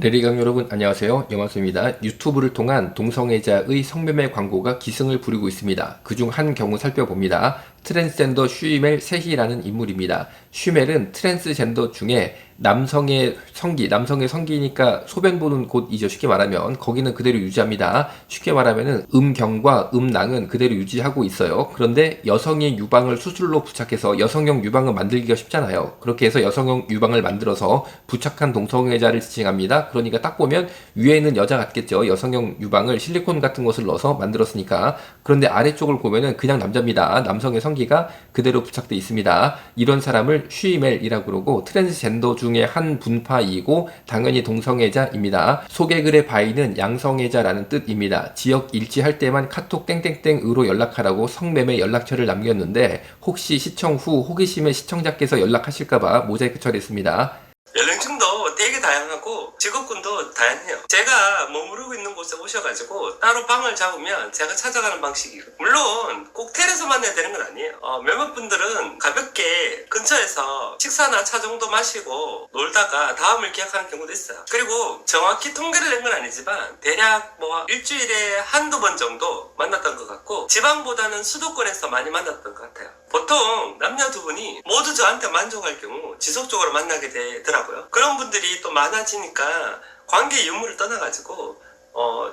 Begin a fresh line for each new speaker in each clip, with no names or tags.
레리강 여러분 안녕하세요. 영화수입니다. 유튜브를 통한 동성애자의 성매매 광고가 기승을 부리고 있습니다. 그중 한 경우 살펴봅니다. 트랜스젠더 슈이멜 세희라는 인물입니다. 슈멜은 트랜스젠더 중에 남성의 성기니까 소변 보는 곳이죠. 쉽게 말하면 거기는 그대로 유지합니다. 쉽게 말하면은 음경과 음낭은 그대로 유지하고 있어요. 그런데 여성의 유방을 수술로 부착해서 여성용 유방을 만들기가 쉽잖아요. 그렇게 해서 여성용 유방을 만들어서 부착한 동성애자를 지칭합니다. 그러니까 딱 보면 위에는 여자 같겠죠. 여성용 유방을 실리콘 같은 것을 넣어서 만들었으니까. 그런데 아래쪽을 보면은 그냥 남자입니다. 남성의 성기가 그대로 부착되어 있습니다. 이런 사람을 슈이멜이라고 그러고 트랜스젠더 중에 한 분파이고 당연히 동성애자입니다. 소개글의 바이는 양성애자라는 뜻입니다. 지역 일치할 때만 카톡 땡땡땡으로 연락하라고 성매매 연락처를 남겼는데 혹시 시청 후 호기심에 시청자께서 연락하실까봐 모자이크 처리했습니다.
연령층도 되게 다양하고 직업군도 다양해요. 제가 머무르고 있는 곳에 오셔가지고 따로 방을 잡으면 제가 찾아가는 방식이에요. 물론 꼭 텔에서 만나야 되는 건 아니에요. 몇몇 분들은 가볍게 근처에서 식사나 차 정도 마시고 놀다가 다음을 기약하는 경우도 있어요. 그리고 정확히 통계를 낸 건 아니지만 대략 일주일에 한두 번 정도 만났던 것 같고 지방보다는 수도권에서 많이 만났던 것 같아요. 보통 남녀 두 분이 모두 저한테 만족할 경우 지속적으로 만나게 되더라고요. 그런 분들이 또 많아지니까 관계 유무를 떠나가지고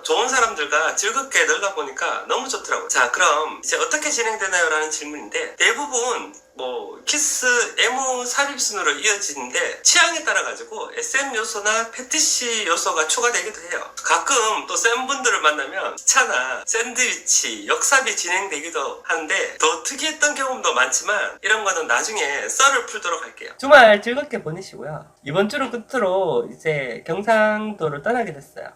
좋은 사람들과 즐겁게 놀다 보니까 너무 좋더라고요. 자, 그럼 이제 어떻게 진행되나요? 라는 질문인데 대부분 키스, 애무, 삽입 순으로 이어지는데 취향에 따라 가지고 SM 요소나 패티시 요소가 추가되기도 해요. 가끔 또 센 분들을 만나면 차나 샌드위치, 역삽이 진행되기도 하는데 더 특이했던 경험도 많지만 이런 거는 나중에 썰을 풀도록 할게요.
주말 즐겁게 보내시고요. 이번 주를 끝으로 이제 경상도를 떠나게 됐어요.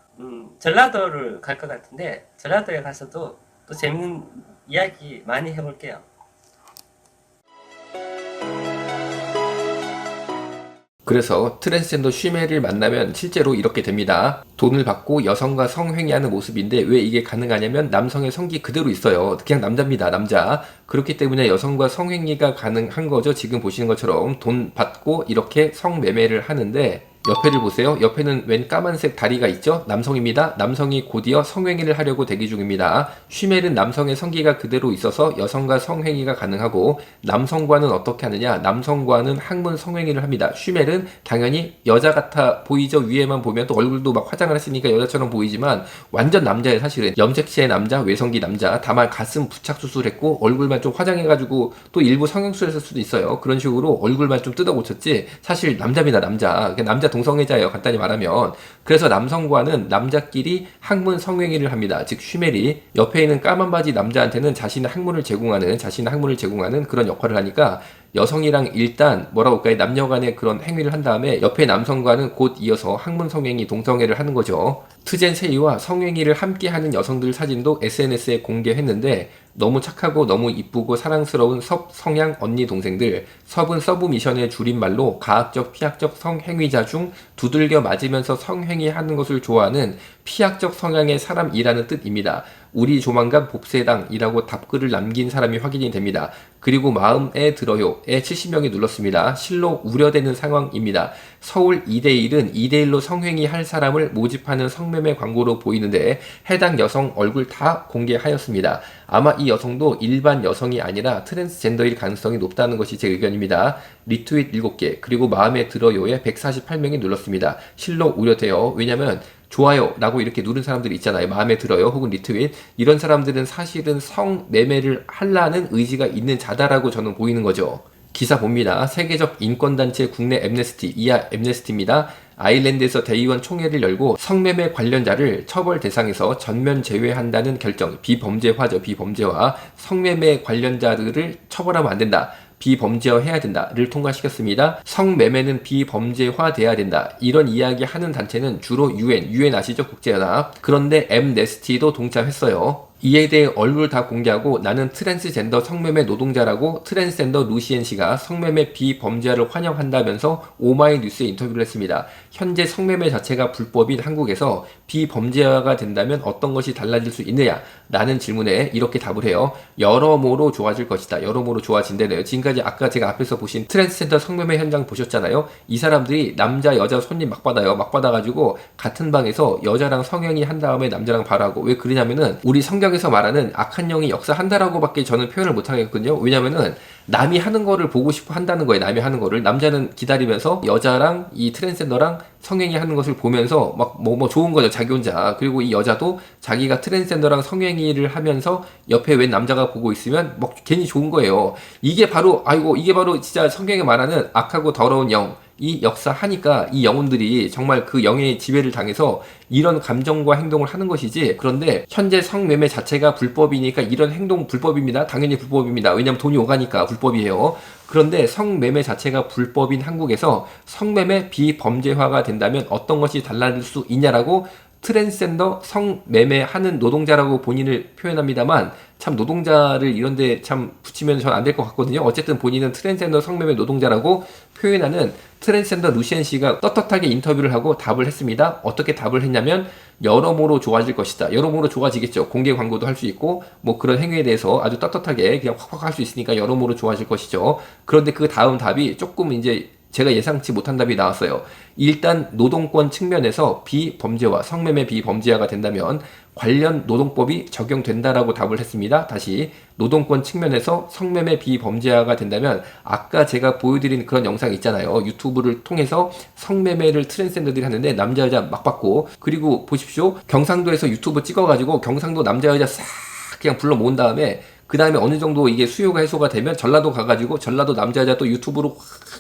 전라도를 갈 것 같은데 전라도에 가서도 또 재밌는 이야기 많이 해볼게요.
그래서 트랜스젠더 슈멜을 만나면 실제로 이렇게 됩니다. 돈을 받고 여성과 성행위하는 모습인데 왜 이게 가능하냐면 남성의 성기 그대로 있어요. 그냥 남자입니다. 남자. 그렇기 때문에 여성과 성행위가 가능한 거죠. 지금 보시는 것처럼 돈 받고 이렇게 성매매를 하는데 옆에를 보세요. 옆에는 웬 까만색 다리가 있죠? 남성입니다. 남성이 곧이어 성행위를 하려고 대기 중입니다. 슈멜은 남성의 성기가 그대로 있어서 여성과 성행위가 가능하고 남성과는 어떻게 하느냐? 남성과는 항문 성행위를 합니다. 슈멜은 당연히 여자 같아 보이죠? 위에만 보면 또 얼굴도 막 화장을 했으니까 여자처럼 보이지만 완전 남자예요. 사실은 염색체의 남자, 외성기 남자. 다만 가슴 부착 수술했고 얼굴만 좀 화장해가지고 또 일부 성형수술했을 수도 있어요. 그런 식으로 얼굴만 좀 뜯어 고쳤지 사실 남자입니다. 남자. 남자 동성애자예요. 간단히 말하면. 그래서 남성과는 남자끼리 항문 성행위를 합니다. 즉 슈멜이 옆에 있는 까만 바지 남자한테는 자신의 항문을 제공하는 그런 역할을 하니까 여성이랑 일단 뭐라고 할까요? 남녀 간의 그런 행위를 한 다음에 옆에 남성과는 곧 이어서 항문 성행위, 동성애를 하는 거죠. 트젠 세이와 성행위를 함께 하는 여성들 사진도 SNS에 공개했는데 너무 착하고 너무 이쁘고 사랑스러운 성향 언니 동생들. 섭은 서브미션의 줄임말로 가학적, 피학적 성행위자 중 두들겨 맞으면서 성행위하는 것을 좋아하는 피학적 성향의 사람이라는 뜻입니다. 우리 조만간 봅세당이라고 답글을 남긴 사람이 확인이 됩니다. 그리고 마음에 들어요에 70명이 눌렀습니다. 실로 우려되는 상황입니다. 서울 2대1은 2대1로 성행위 할 사람을 모집하는 성매매 광고로 보이는데 해당 여성 얼굴 다 공개하였습니다. 아마 이 여성도 일반 여성이 아니라 트랜스젠더일 가능성이 높다는 것이 제 의견입니다. 리트윗 7개 그리고 마음에 들어요에 148명이 눌렀습니다. 실로 우려돼요. 왜냐면 좋아요 라고 이렇게 누른 사람들이 있잖아요. 마음에 들어요 혹은 리트윗. 이런 사람들은 사실은 성매매를 하려는 의지가 있는 자다라고 저는 보이는 거죠. 기사 봅니다. 세계적 인권단체 국내 엠네스티, 이하 엠네스티입니다. 아일랜드에서 대의원 총회를 열고 성매매 관련자를 처벌 대상에서 전면 제외한다는 결정. 비범죄화죠. 비범죄화. 성매매 관련자들을 처벌하면 안 된다. 비범죄화해야 된다를 통과시켰습니다. 성매매는 비범죄화돼야 된다. 이런 이야기 하는 단체는 주로 UN 아시죠? 국제연합. 그런데 엠네스티도 동참했어요. 이에 대해 얼굴 다 공개하고 나는 트랜스젠더 성매매 노동자라고 트랜스젠더 루시엔 씨가 성매매 비범죄화를 환영한다면서 오마이뉴스에 인터뷰를 했습니다. 현재 성매매 자체가 불법인 한국에서 비범죄화가 된다면 어떤 것이 달라질 수 있느냐? 라는 질문에 이렇게 답을 해요. 여러모로 좋아질 것이다. 여러모로 좋아진대네요. 지금까지 아까 제가 앞에서 보신 트랜스젠더 성매매 현장 보셨잖아요. 이 사람들이 남자 여자 손님 막 받아요. 막 받아가지고 같은 방에서 여자랑 성행위 한 다음에 남자랑 바라고. 왜 그러냐면은 우리 성경에서 말하는 악한 영이 역사한다라고 밖에 저는 표현을 못 하겠거든요. 왜냐면은 남이 하는 거를 보고 싶어 한다는 거예요. 남이 하는 거를. 남자는 기다리면서 여자랑 이 트랜스젠더랑 성행위 하는 것을 보면서 막 뭐 좋은 거죠. 자기 혼자. 그리고 이 여자도 자기가 트랜스젠더랑 성행위를 하면서 옆에 웬 남자가 보고 있으면 막 괜히 좋은 거예요. 이게 바로 진짜 성경에 말하는 악하고 더러운 영. 이 역사하니까 이 영혼들이 정말 그 영의 지배를 당해서 이런 감정과 행동을 하는 것이지. 그런데 현재 성매매 자체가 불법이니까 이런 행동 불법입니다. 당연히 불법입니다. 왜냐하면 돈이 오가니까 불법이에요. 그런데 성매매 자체가 불법인 한국에서 성매매 비범죄화가 된다면 어떤 것이 달라질 수 있냐라고 트랜스젠더 성매매하는 노동자라고 본인을 표현합니다만 참 노동자를 이런데 참 붙이면 전 안 될 것 같거든요. 어쨌든 본인은 트랜스젠더 성매매 노동자라고 표현하는 트랜스젠더 루시엔 씨가 떳떳하게 인터뷰를 하고 답을 했습니다. 어떻게 답을 했냐면 여러모로 좋아질 것이다. 여러모로 좋아지겠죠. 공개 광고도 할 수 있고 뭐 그런 행위에 대해서 아주 떳떳하게 그냥 확확 할 수 있으니까 여러모로 좋아질 것이죠. 그런데 그 다음 답이 조금 이제 제가 예상치 못한 답이 나왔어요. 일단 노동권 측면에서 비범죄화, 성매매 비범죄화가 된다면 관련 노동법이 적용된다라고 답을 했습니다. 다시 노동권 측면에서 성매매 비범죄화가 된다면 아까 제가 보여드린 그런 영상 있잖아요. 유튜브를 통해서 성매매를 트랜스젠더들이 하는데 남자 여자 막 받고 그리고 보십시오. 경상도에서 유튜브 찍어가지고 경상도 남자 여자 싹 그냥 불러 모은 다음에 그 다음에 어느 정도 이게 수요가 해소가 되면 전라도 가가지고 전라도 남자 여자 또 유튜브로 확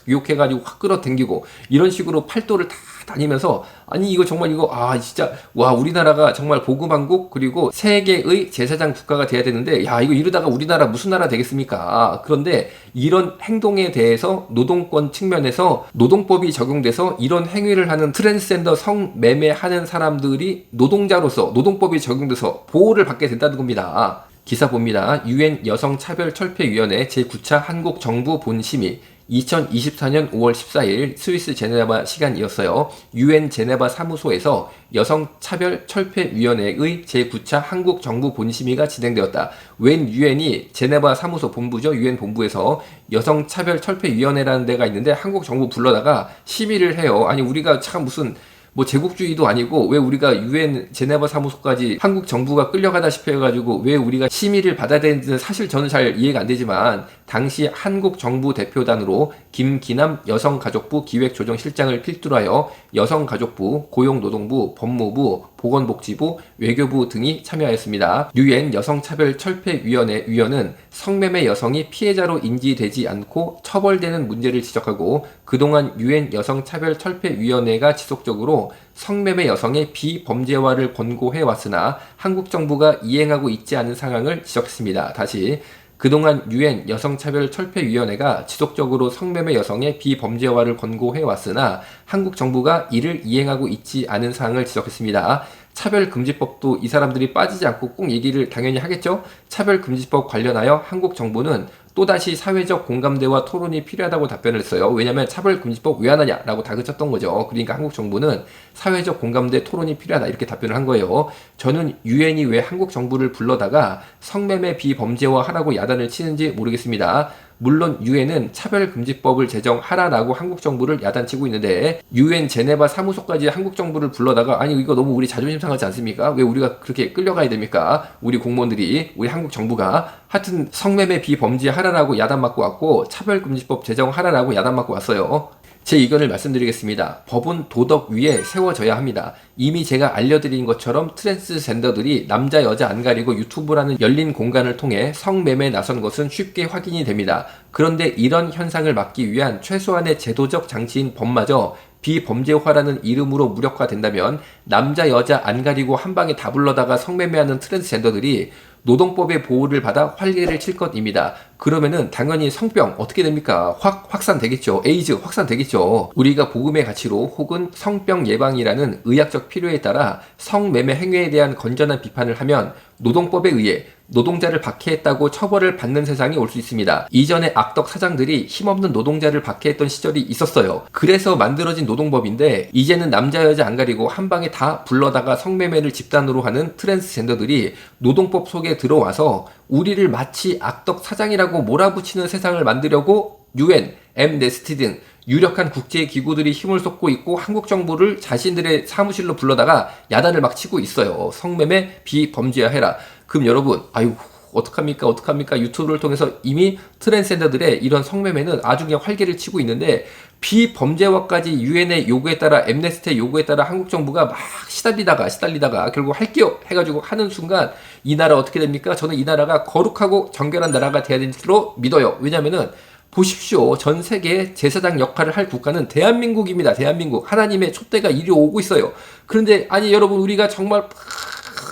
유혹해가지고 확 끌어당기고 이런 식으로 팔도를 다 다니면서 아니 이거 정말 이거 진짜 와 우리나라가 정말 보급왕국 그리고 세계의 제사장 국가가 돼야 되는데 야 이거 이러다가 우리나라 무슨 나라 되겠습니까? 그런데 이런 행동에 대해서 노동권 측면에서 노동법이 적용돼서 이런 행위를 하는 트랜스젠더 성매매하는 사람들이 노동자로서 노동법이 적용돼서 보호를 받게 된다는 겁니다. 기사 봅니다. UN 여성차별철폐위원회 제9차 한국 정부 본심의 2024년 5월 14일 스위스 제네바 시간이었어요. UN 제네바 사무소에서 여성차별철폐위원회의 제9차 한국 정부 본심의가 진행되었다. 웬 UN이 제네바 사무소 본부죠. UN 본부에서 여성차별철폐위원회라는 데가 있는데 한국 정부 불러다가 심의를 해요. 아니 우리가 참 무슨 뭐 제국주의도 아니고 왜 우리가 UN 제네바 사무소까지 한국 정부가 끌려가다시피 해가지고 왜 우리가 심의를 받아야 되는지는 사실 저는 잘 이해가 안 되지만 당시 한국 정부 대표단으로 김기남 여성가족부 기획조정실장을 필두로 하여 여성가족부, 고용노동부, 법무부, 보건복지부, 외교부 등이 참여하였습니다. UN 여성차별철폐위원회 위원은 성매매 여성이 피해자로 인지되지 않고 처벌되는 문제를 지적하고 그동안 UN 여성차별철폐위원회가 지속적으로 성매매 여성의 비범죄화를 권고해 왔으나 한국 정부가 이행하고 있지 않은 상황을 지적했습니다. 다시 그동안 UN 여성차별철폐위원회가 지속적으로 성매매 여성의 비범죄화를 권고해 왔으나 한국 정부가 이를 이행하고 있지 않은 사항을 지적했습니다. 차별금지법도 이 사람들이 빠지지 않고 꼭 얘기를 당연히 하겠죠? 차별금지법 관련하여 한국 정부는 또다시 사회적 공감대와 토론이 필요하다고 답변을 했어요. 왜냐하면 차별금지법 왜 안 하냐라고 다그쳤던 거죠. 그러니까 한국 정부는 사회적 공감대 토론이 필요하다 이렇게 답변을 한 거예요. 저는 UN이 왜 한국 정부를 불러다가 성매매 비범죄화 하라고 야단을 치는지 모르겠습니다. 물론 UN은 차별금지법을 제정하라라고 한국 정부를 야단치고 있는데 UN 제네바 사무소까지 한국 정부를 불러다가 아니 이거 너무 우리 자존심 상하지 않습니까? 왜 우리가 그렇게 끌려가야 됩니까? 우리 공무원들이 우리 한국 정부가 하여튼 성매매 비범죄하라라고 야단 맞고 왔고 차별금지법 제정하라라고 야단 맞고 왔어요. 제 의견을 말씀드리겠습니다. 법은 도덕 위에 세워져야 합니다. 이미 제가 알려드린 것처럼 트랜스젠더들이 남자 여자 안 가리고 유튜브라는 열린 공간을 통해 성매매에 나선 것은 쉽게 확인이 됩니다. 그런데 이런 현상을 막기 위한 최소한의 제도적 장치인 법마저 비범죄화라는 이름으로 무력화된다면 남자 여자 안 가리고 한 방에 다 불러다가 성매매하는 트랜스젠더들이 노동법의 보호를 받아 활개를 칠 것입니다. 그러면은 당연히 성병 어떻게 됩니까? 확산되겠죠. 에이즈 확산되겠죠. 우리가 복음의 가치로 혹은 성병 예방이라는 의학적 필요에 따라 성매매 행위에 대한 건전한 비판을 하면 노동법에 의해 노동자를 박해했다고 처벌을 받는 세상이 올 수 있습니다. 이전에 악덕 사장들이 힘없는 노동자를 박해했던 시절이 있었어요. 그래서 만들어진 노동법인데 이제는 남자 여자 안 가리고 한 방에 다 불러다가 성매매를 집단으로 하는 트랜스젠더들이 노동법 속에 들어와서 우리를 마치 악덕 사장이라고 몰아붙이는 세상을 만들려고 UN, 엠네스티 등 유력한 국제기구들이 힘을 쏟고 있고 한국 정부를 자신들의 사무실로 불러다가 야단을 막 치고 있어요. 성매매 비범죄화해라. 그럼 여러분, 아유 어떡합니까? 유튜브를 통해서 이미 트랜스젠더들의 이런 성매매는 아주 그냥 활개를 치고 있는데 비범죄화까지 유엔의 요구에 따라 엠네스티의 요구에 따라 한국 정부가 막 시달리다가 결국 할게요 해가지고 하는 순간 이 나라 어떻게 됩니까? 저는 이 나라가 거룩하고 정결한 나라가 돼야 될 줄로 믿어요. 왜냐면은 보십시오. 전 세계 제사장 역할을 할 국가는 대한민국입니다. 대한민국. 하나님의 촛대가 이리 오고 있어요. 그런데 아니 여러분 우리가 정말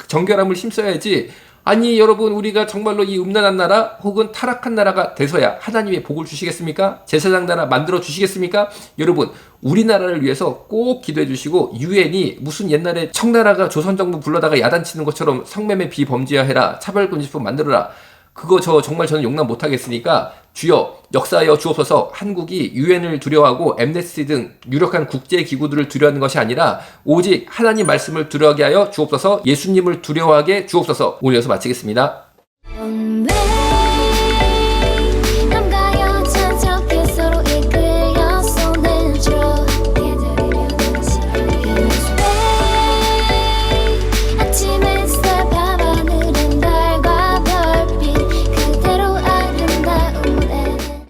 정결함을 힘써야지. 아니 여러분 우리가 정말로 이 음란한 나라 혹은 타락한 나라가 돼서야 하나님의 복을 주시겠습니까? 제사장 나라 만들어 주시겠습니까? 여러분 우리나라를 위해서 꼭 기도해 주시고 유엔이 무슨 옛날에 청나라가 조선정부 불러다가 야단치는 것처럼 성매매 비범죄화해라 차별금지법 만들어라 그거 정말 저는 용납 못하겠으니까 주여 역사하여 주옵소서. 한국이 유엔을 두려워하고 엠네스티 등 유력한 국제기구들을 두려워하는 것이 아니라 오직 하나님 말씀을 두려워하게 하여 주옵소서. 예수님을 두려워하게 주옵소서. 오늘 여기서 마치겠습니다.